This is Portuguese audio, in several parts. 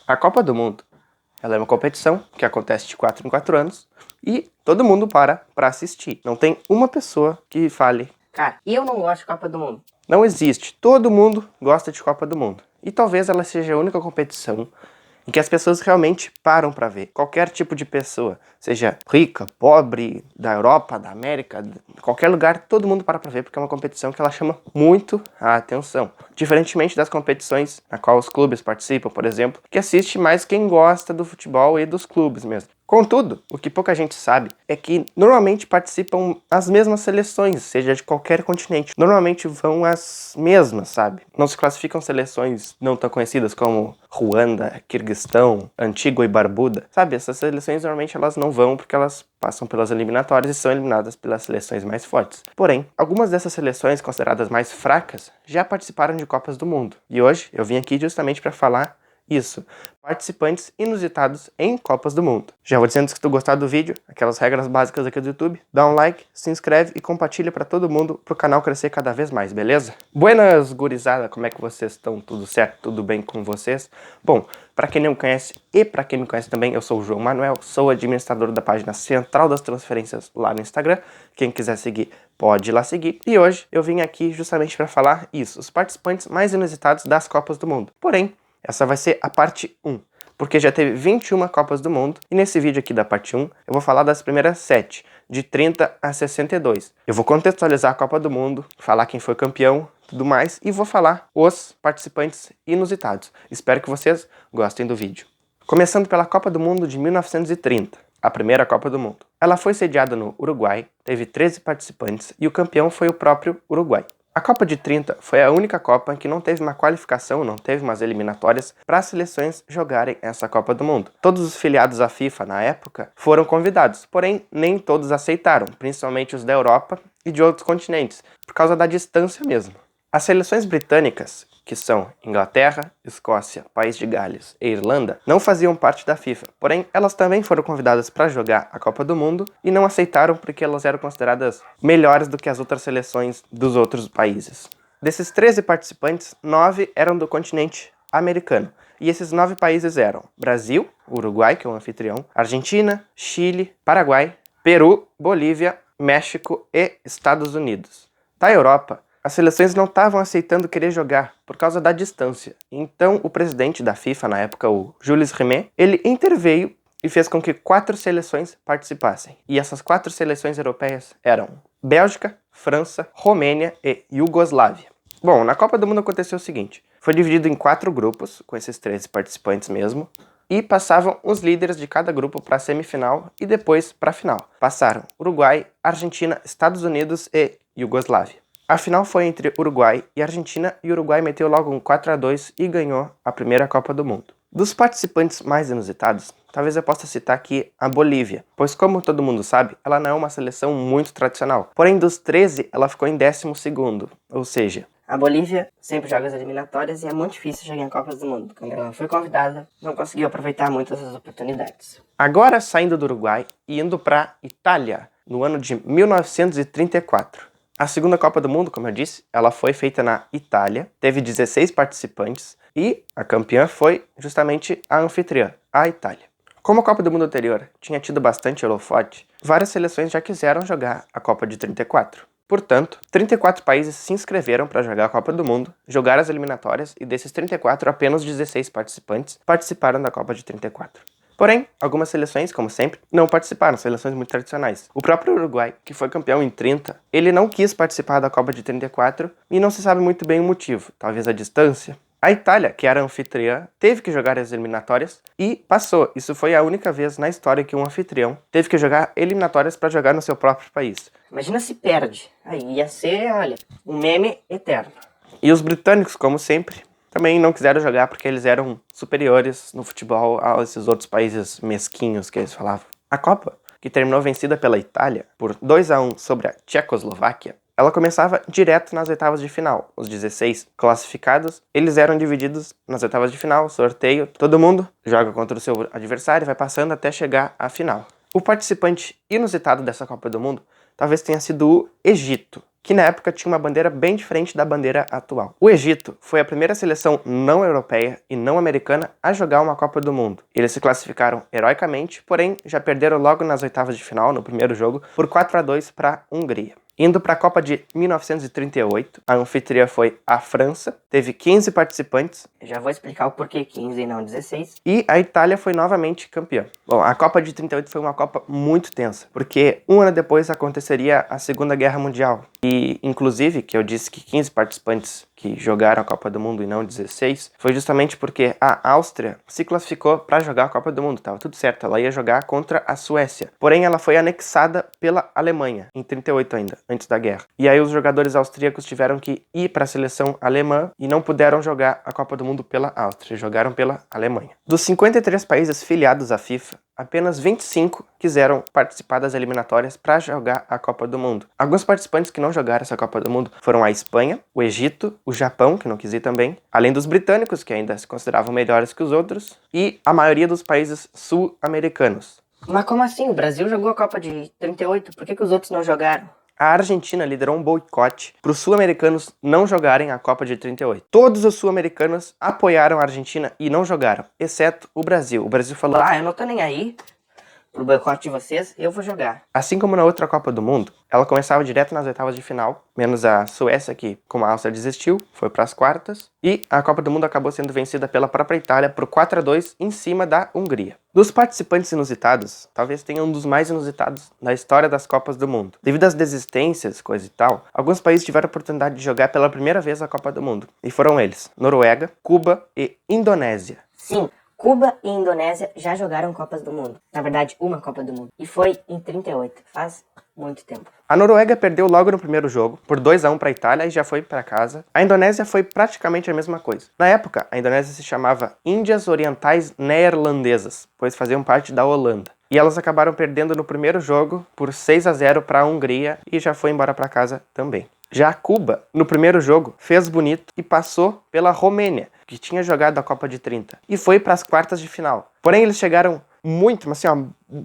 A Copa do Mundo, ela é uma competição que acontece de 4 em 4 anos e todo mundo para assistir. Não tem uma pessoa que fale: cara, eu não gosto de Copa do Mundo. Não existe. Todo mundo gosta de Copa do Mundo. E talvez ela seja a única competição em que as pessoas realmente param para ver. Qualquer tipo de pessoa, seja rica, pobre, da Europa, da América, de qualquer lugar, todo mundo para ver, porque é uma competição que ela chama muito a atenção. Diferentemente das competições na qual os clubes participam, por exemplo, que assiste mais quem gosta do futebol e dos clubes mesmo. Contudo, o que pouca gente sabe é que normalmente participam as mesmas seleções, seja de qualquer continente. Normalmente vão as mesmas, sabe? Não se classificam seleções não tão conhecidas como Ruanda, Quirguistão, Antigua e Barbuda. Sabe, essas seleções normalmente elas não vão porque elas passam pelas eliminatórias e são eliminadas pelas seleções mais fortes. Porém, algumas dessas seleções consideradas mais fracas já participaram de Copas do Mundo. E hoje eu vim aqui justamente para falar isso, participantes inusitados em Copas do Mundo. Já vou dizendo que se tu gostar do vídeo, aquelas regras básicas aqui do YouTube, dá um like, se inscreve e compartilha para todo mundo, pro canal crescer cada vez mais, beleza? Buenas, gurizada, como é que vocês estão? Tudo certo? Tudo bem com vocês? Bom, para quem não me conhece e para quem me conhece também, eu sou o João Manuel, sou administrador da página Central das Transferências lá no Instagram. Quem quiser seguir, pode ir lá seguir. E hoje eu vim aqui justamente para falar isso, os participantes mais inusitados das Copas do Mundo. Porém, essa vai ser a parte 1, porque já teve 21 Copas do Mundo, e nesse vídeo aqui da parte 1, eu vou falar das primeiras 7, de 30 a 62. Eu vou contextualizar a Copa do Mundo, falar quem foi campeão, tudo mais, e vou falar os participantes inusitados. Espero que vocês gostem do vídeo. Começando pela Copa do Mundo de 1930, a primeira Copa do Mundo. Ela foi sediada no Uruguai, teve 13 participantes, e o campeão foi o próprio Uruguai. A Copa de 30 foi a única Copa em que não teve uma qualificação, não teve umas eliminatórias para as seleções jogarem essa Copa do Mundo. Todos os filiados à FIFA na época foram convidados, porém nem todos aceitaram, principalmente os da Europa e de outros continentes, por causa da distância mesmo. As seleções britânicas, que são Inglaterra, Escócia, País de Gales e Irlanda, não faziam parte da FIFA, porém elas também foram convidadas para jogar a Copa do Mundo e não aceitaram porque elas eram consideradas melhores do que as outras seleções dos outros países. Desses 13 participantes, 9 eram do continente americano, e esses 9 países eram Brasil, Uruguai, que é o anfitrião, Argentina, Chile, Paraguai, Peru, Bolívia, México e Estados Unidos. Da Europa, as seleções não estavam aceitando querer jogar por causa da distância. Então, o presidente da FIFA, na época, o Jules Rimet, ele interveio e fez com que 4 seleções participassem. E essas 4 seleções europeias eram Bélgica, França, Romênia e Iugoslávia. Bom, na Copa do Mundo aconteceu o seguinte. Foi dividido em 4 grupos, com esses 13 participantes mesmo, e passavam os líderes de cada grupo para a semifinal e depois para a final. Passaram Uruguai, Argentina, Estados Unidos e Iugoslávia. A final foi entre Uruguai e Argentina, e o Uruguai meteu logo um 4-2 e ganhou a primeira Copa do Mundo. Dos participantes mais inusitados, talvez eu possa citar aqui a Bolívia, pois como todo mundo sabe, ela não é uma seleção muito tradicional. Porém, dos 13, ela ficou em 12º, ou seja, a Bolívia sempre joga as eliminatórias e é muito difícil jogar em Copas do Mundo. Quando ela foi convidada, não conseguiu aproveitar muitas das oportunidades. Agora saindo do Uruguai e indo para Itália, no ano de 1934. A segunda Copa do Mundo, como eu disse, ela foi feita na Itália, teve 16 participantes e a campeã foi justamente a anfitriã, a Itália. Como a Copa do Mundo anterior tinha tido bastante holofote, várias seleções já quiseram jogar a Copa de 34. Portanto, 34 países se inscreveram para jogar a Copa do Mundo, jogaram as eliminatórias e desses 34, apenas 16 participantes participaram da Copa de 34. Porém, algumas seleções, como sempre, não participaram, seleções muito tradicionais. O próprio Uruguai, que foi campeão em 30, ele não quis participar da Copa de 34 e não se sabe muito bem o motivo, talvez a distância. A Itália, que era anfitriã, teve que jogar as eliminatórias e passou. Isso foi a única vez na história que um anfitrião teve que jogar eliminatórias para jogar no seu próprio país. Imagina se perde. Aí ia ser, olha, um meme eterno. E os britânicos, como sempre, também não quiseram jogar porque eles eram superiores no futebol a esses outros países mesquinhos que eles falavam. A Copa, que terminou vencida pela Itália por 2-1 sobre a Tchecoslováquia, ela começava direto nas oitavas de final. Os 16 classificados, eles eram divididos nas oitavas de final, sorteio, todo mundo joga contra o seu adversário e vai passando até chegar à final. O participante inusitado dessa Copa do Mundo talvez tenha sido o Egito, que na época tinha uma bandeira bem diferente da bandeira atual. O Egito foi a primeira seleção não europeia e não americana a jogar uma Copa do Mundo. Eles se classificaram heroicamente, porém já perderam logo nas oitavas de final, no primeiro jogo, por 4-2 para a Hungria. Indo para a Copa de 1938, a anfitriã foi a França, teve 15 participantes. Eu já vou explicar o porquê 15 e não 16. E a Itália foi novamente campeã. Bom, a Copa de 38 foi uma Copa muito tensa, porque um ano depois aconteceria a Segunda Guerra Mundial. E, inclusive, que eu disse que 15 participantes que jogaram a Copa do Mundo e não 16, foi justamente porque a Áustria se classificou para jogar a Copa do Mundo. Tava tudo certo, ela ia jogar contra a Suécia. Porém, ela foi anexada pela Alemanha, em 38 ainda, antes da guerra. E aí os jogadores austríacos tiveram que ir para a seleção alemã e não puderam jogar a Copa do Mundo pela Áustria, jogaram pela Alemanha. Dos 53 países filiados à FIFA, apenas 25 quiseram participar das eliminatórias para jogar a Copa do Mundo. Alguns participantes que não jogaram essa Copa do Mundo foram a Espanha, o Egito, o Japão, que não quis ir também, além dos britânicos, que ainda se consideravam melhores que os outros, e a maioria dos países sul-americanos. Mas como assim? O Brasil jogou a Copa de 38, por que os outros não jogaram? A Argentina liderou um boicote para os sul-americanos não jogarem a Copa de 38. Todos os sul-americanos apoiaram a Argentina e não jogaram, exceto o Brasil. O Brasil falou: eu não tô nem aí pro boicote de vocês, eu vou jogar. Assim como na outra Copa do Mundo, ela começava direto nas oitavas de final, menos a Suécia, que, como a Áustria desistiu, foi para as quartas, e a Copa do Mundo acabou sendo vencida pela própria Itália por 4-2 em cima da Hungria. Dos participantes inusitados, talvez tenha um dos mais inusitados da história das Copas do Mundo. Devido às desistências, coisa e tal, alguns países tiveram a oportunidade de jogar pela primeira vez a Copa do Mundo, e foram eles: Noruega, Cuba e Indonésia. Sim, Cuba e Indonésia já jogaram Copas do Mundo. Na verdade, uma Copa do Mundo. E foi em 38, faz muito tempo. A Noruega perdeu logo no primeiro jogo, por 2-1 para a Itália e já foi para casa. A Indonésia foi praticamente a mesma coisa. Na época, a Indonésia se chamava Índias Orientais Neerlandesas, pois faziam parte da Holanda. E elas acabaram perdendo no primeiro jogo por 6-0 para a Hungria e já foi embora para casa também. Já Cuba, no primeiro jogo, fez bonito e passou pela Romênia, que tinha jogado a Copa de 30, e foi para as quartas de final. Porém, eles chegaram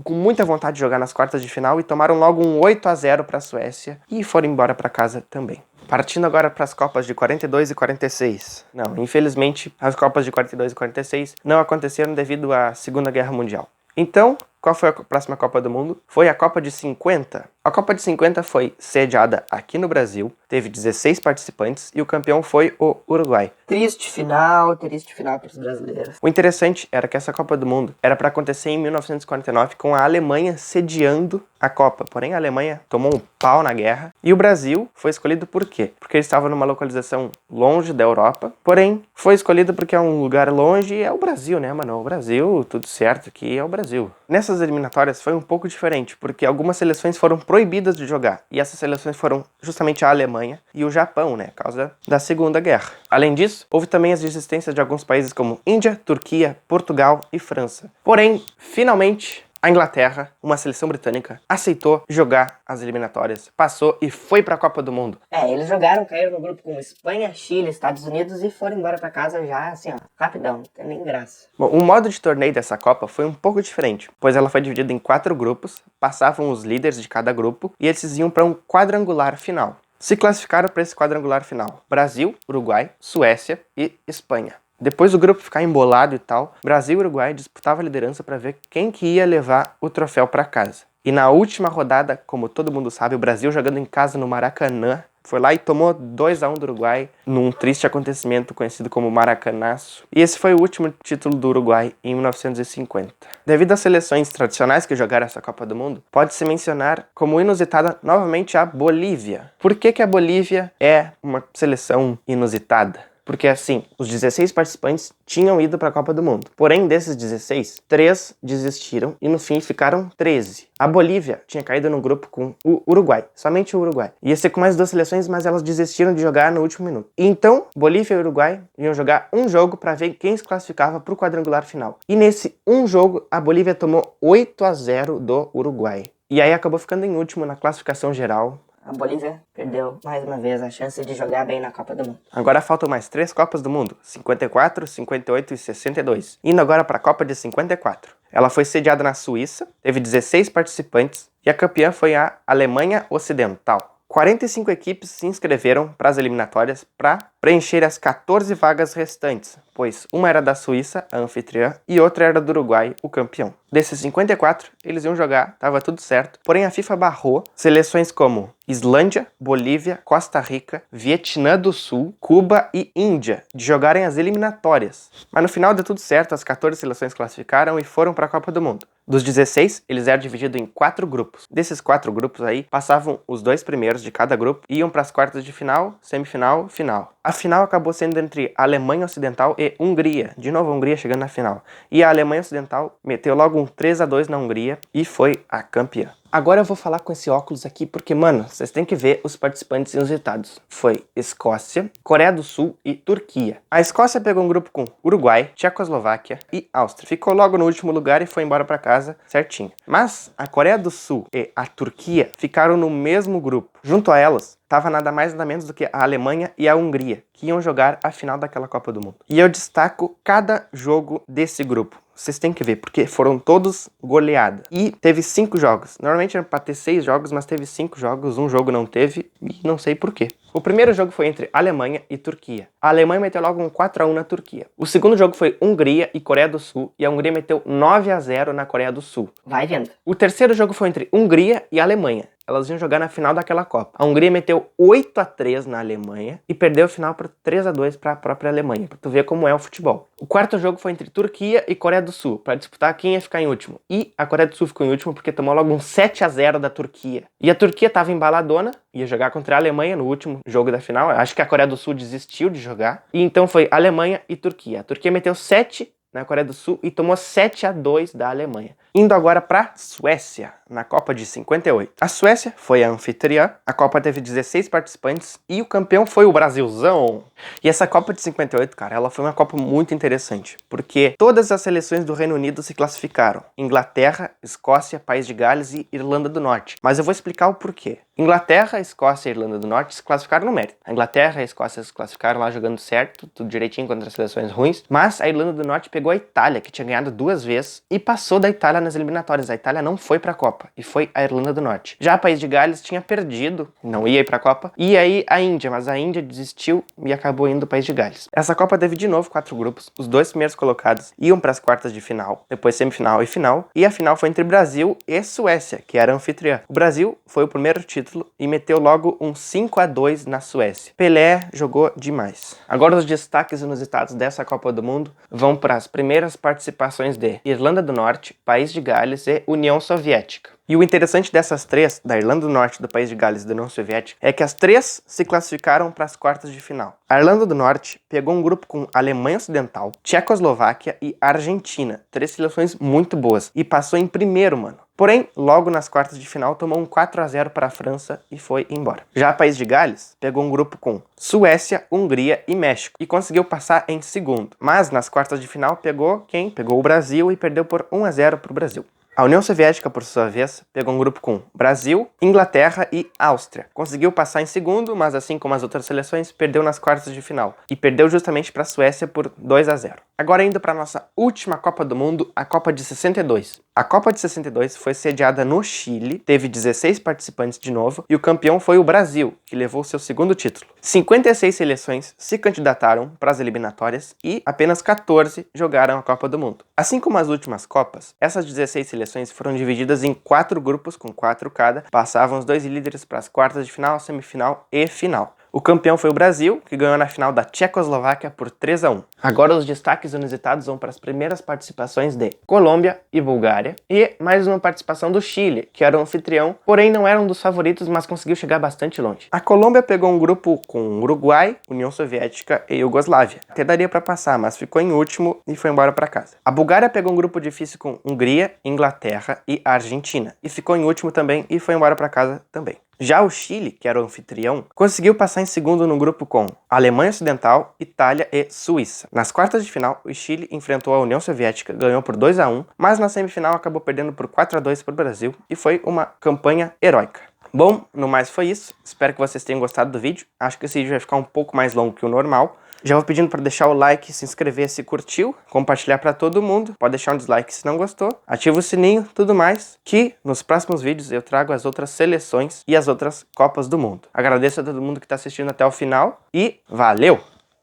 com muita vontade de jogar nas quartas de final e tomaram logo um 8-0 para a Suécia e foram embora para casa também. Partindo agora para as Copas de 42 e 46. Não, infelizmente, as Copas de 42 e 46 não aconteceram devido à Segunda Guerra Mundial. Então, qual foi a próxima Copa do Mundo? Foi a Copa de 50. A Copa de 50 foi sediada aqui no Brasil, teve 16 participantes e o campeão foi o Uruguai. Triste final para os brasileiros. O interessante era que essa Copa do Mundo era para acontecer em 1949 com a Alemanha sediando a Copa. Porém, a Alemanha tomou um pau na guerra e o Brasil foi escolhido por quê? Porque ele estava numa localização longe da Europa, porém foi escolhido porque é um lugar longe e é o Brasil, né, mano? O Brasil, tudo certo aqui, é o Brasil. Nessas eliminatórias foi um pouco diferente, porque algumas seleções foram proibidas de jogar, e essas seleções foram justamente a Alemanha e o Japão, né, por causa da Segunda Guerra. Além disso, houve também as desistências de alguns países como Índia, Turquia, Portugal e França. Porém, finalmente, a Inglaterra, uma seleção britânica, aceitou jogar as eliminatórias, passou e foi para a Copa do Mundo. Eles jogaram, caíram no grupo com Espanha, Chile, Estados Unidos e foram embora para casa já, assim, rapidão, não tem nem graça. Bom, o modo de torneio dessa Copa foi um pouco diferente, pois ela foi dividida em 4 grupos, passavam os líderes de cada grupo e eles iam para um quadrangular final. Se classificaram para esse quadrangular final: Brasil, Uruguai, Suécia e Espanha. Depois do grupo ficar embolado e tal, Brasil e Uruguai disputavam a liderança para ver quem que ia levar o troféu para casa. E na última rodada, como todo mundo sabe, o Brasil jogando em casa no Maracanã, foi lá e tomou 2-1 do Uruguai num triste acontecimento conhecido como Maracanaço. E esse foi o último título do Uruguai em 1950. Devido às seleções tradicionais que jogaram essa Copa do Mundo, pode-se mencionar como inusitada novamente a Bolívia. Por que a Bolívia é uma seleção inusitada? Porque assim, os 16 participantes tinham ido para a Copa do Mundo. Porém, desses 16, 3 desistiram e no fim ficaram 13. A Bolívia tinha caído no grupo com o Uruguai, somente o Uruguai. Ia ser com mais 2 seleções, mas elas desistiram de jogar no último minuto. Então, Bolívia e Uruguai iam jogar um jogo para ver quem se classificava para o quadrangular final. E nesse um jogo, a Bolívia tomou 8-0 do Uruguai. E aí acabou ficando em último na classificação geral. A Bolívia perdeu mais uma vez a chance de jogar bem na Copa do Mundo. Agora faltam mais 3 Copas do Mundo, 54, 58 e 62. Indo agora para a Copa de 54. Ela foi sediada na Suíça, teve 16 participantes e a campeã foi a Alemanha Ocidental. 45 equipes se inscreveram para as eliminatórias para preencher as 14 vagas restantes, pois uma era da Suíça, a anfitriã, e outra era do Uruguai, o campeão. Desses 54, eles iam jogar, tava tudo certo, porém a FIFA barrou seleções como Islândia, Bolívia, Costa Rica, Vietnã do Sul, Cuba e Índia de jogarem as eliminatórias. Mas no final deu tudo certo, as 14 seleções classificaram e foram para a Copa do Mundo. Dos 16, eles eram divididos em 4 grupos. Desses 4 grupos aí, passavam os 2 primeiros de cada grupo, iam para as quartas de final, semifinal, final. A final acabou sendo entre a Alemanha Ocidental e Hungria. De novo a Hungria chegando na final. E a Alemanha Ocidental meteu logo um 3-2 na Hungria e foi a campeã. Agora eu vou falar com esse óculos aqui porque, mano, vocês têm que ver os participantes inusitados. Foi Escócia, Coreia do Sul e Turquia. A Escócia pegou um grupo com Uruguai, Tchecoslováquia e Áustria. Ficou logo no último lugar e foi embora pra casa certinho. Mas a Coreia do Sul e a Turquia ficaram no mesmo grupo. Junto a elas, estava nada mais nada menos do que a Alemanha e a Hungria, que iam jogar a final daquela Copa do Mundo. E eu destaco cada jogo desse grupo. Vocês têm que ver, porque foram todos goleadas. E teve 5 jogos. Normalmente era pra ter 6 jogos, mas teve 5 jogos. Um jogo não teve e não sei porquê. O primeiro jogo foi entre Alemanha e Turquia. A Alemanha meteu logo um 4-1 na Turquia. O segundo jogo foi Hungria e Coreia do Sul. E a Hungria meteu 9-0 na Coreia do Sul. Vai vendo. O terceiro jogo foi entre Hungria e Alemanha. Elas iam jogar na final daquela Copa. A Hungria meteu 8-3 na Alemanha e perdeu a final por 3-2 para a própria Alemanha, para tu ver como é o futebol. O quarto jogo foi entre Turquia e Coreia do Sul, para disputar quem ia ficar em último. E a Coreia do Sul ficou em último porque tomou logo um 7-0 da Turquia. E a Turquia estava embaladona, ia jogar contra a Alemanha no último jogo da final. Acho que a Coreia do Sul desistiu de jogar. E então foi Alemanha e Turquia. A Turquia meteu 7 na Coreia do Sul e tomou 7-2 da Alemanha. Indo agora para Suécia, na Copa de 58. A Suécia foi a anfitriã, a Copa teve 16 participantes e o campeão foi o Brasilzão. E essa Copa de 58, cara, ela foi uma Copa muito interessante, porque todas as seleções do Reino Unido se classificaram. Inglaterra, Escócia, País de Gales e Irlanda do Norte. Mas eu vou explicar o porquê. Inglaterra, Escócia e Irlanda do Norte se classificaram no mérito. A Inglaterra e a Escócia se classificaram lá jogando certo, tudo direitinho contra as seleções ruins, mas a Irlanda do Norte pegou a Itália, que tinha ganhado 2 vezes, e passou da Itália nas eliminatórias. A Itália não foi pra Copa, e foi a Irlanda do Norte. Já o País de Gales tinha perdido, não ia ir pra Copa, e aí a Índia, mas a Índia desistiu e acabou indo o País de Gales. Essa Copa teve de novo 4 grupos, os 2 primeiros colocados iam pras quartas de final, depois semifinal e final, e a final foi entre Brasil e Suécia, que era a anfitriã. O Brasil foi o primeiro título e meteu logo um 5-2 na Suécia. Pelé jogou demais. Agora os destaques inusitados dessa Copa do Mundo vão para as primeiras participações de Irlanda do Norte, País de Gales e União Soviética. E o interessante dessas 3, da Irlanda do Norte, do País de Gales e da União Soviética, é que as 3 se classificaram para as quartas de final. A Irlanda do Norte pegou um grupo com Alemanha Ocidental, Tchecoslováquia e Argentina. 3 seleções muito boas. E passou em primeiro, mano. Porém, logo nas quartas de final, tomou um 4-0 para a França e foi embora. Já o País de Gales pegou um grupo com Suécia, Hungria e México e conseguiu passar em segundo. Mas nas quartas de final pegou quem? Pegou o Brasil e perdeu por 1-0 para o Brasil. A União Soviética, por sua vez, pegou um grupo com Brasil, Inglaterra e Áustria. Conseguiu passar em segundo, mas assim como as outras seleções, perdeu nas quartas de final. E perdeu justamente para a Suécia por 2-0. Agora indo para a nossa última Copa do Mundo, a Copa de 62. A Copa de 62 foi sediada no Chile, teve 16 participantes de novo, e o campeão foi o Brasil, que levou seu segundo título. 56 seleções se candidataram para as eliminatórias e apenas 14 jogaram a Copa do Mundo. Assim como as últimas Copas, essas 16 seleções foram divididas em 4 grupos, com 4 cada, passavam os 2 líderes para as quartas de final, semifinal e final. O campeão foi o Brasil, que ganhou na final da Tchecoslováquia por 3-1. Agora os destaques inusitados vão para as primeiras participações de Colômbia e Bulgária, e mais uma participação do Chile, que era o anfitrião, porém não era um dos favoritos, mas conseguiu chegar bastante longe. A Colômbia pegou um grupo com Uruguai, União Soviética e Iugoslávia. Até daria para passar, mas ficou em último e foi embora para casa. A Bulgária pegou um grupo difícil com Hungria, Inglaterra e Argentina, e ficou em último também e foi embora para casa também. Já o Chile, que era o anfitrião, conseguiu passar em segundo no grupo com Alemanha Ocidental, Itália e Suíça. Nas quartas de final, o Chile enfrentou a União Soviética, ganhou por 2-1, mas na semifinal acabou perdendo por 4-2 para o Brasil e foi uma campanha heróica. Bom, no mais foi isso. Espero que vocês tenham gostado do vídeo. Acho que esse vídeo vai ficar um pouco mais longo que o normal. Já vou pedindo para deixar o like, se inscrever se curtiu, compartilhar para todo mundo. Pode deixar um dislike se não gostou. Ativa o sininho, tudo mais, que nos próximos vídeos eu trago as outras seleções e as outras Copas do Mundo. Agradeço a todo mundo que está assistindo até o final e valeu!